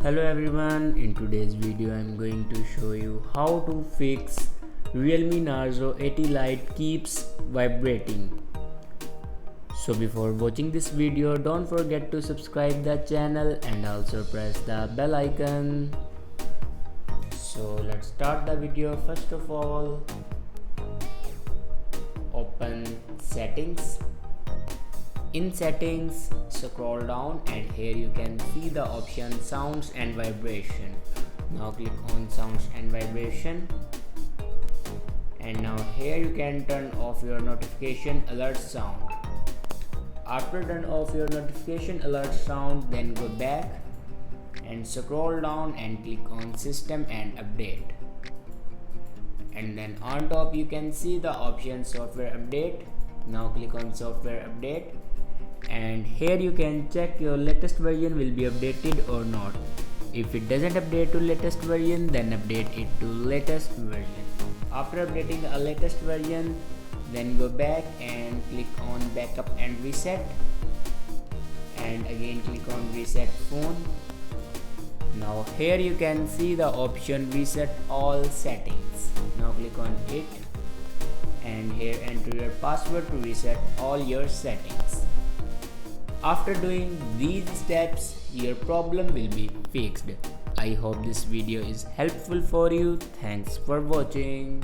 Hello everyone, in today's video I am going to show you how to fix Realme Narzo 80 Lite keeps vibrating. So before watching this video, don't forget to subscribe the channel and also press the bell icon. So let's start the video. First of all, open settings. In settings, scroll down and here you can see the option sounds and vibration. Now click on sounds and vibration, and now here you can turn off your notification alert sound. After turn off your notification alert sound, then go back and scroll down and click on system and update, and then on top you can see the option software update. Now click on software update, and here you can check your latest version will be updated or not. If it doesn't update to latest version, then update it to latest version. After updating the latest version, then go back and click on backup and reset, and again click on reset phone. Now here you can see the option reset all settings. Now click on it, and here enter your password to reset all your settings. After doing these steps, your problem will be fixed. I hope this video is helpful for you. Thanks for watching.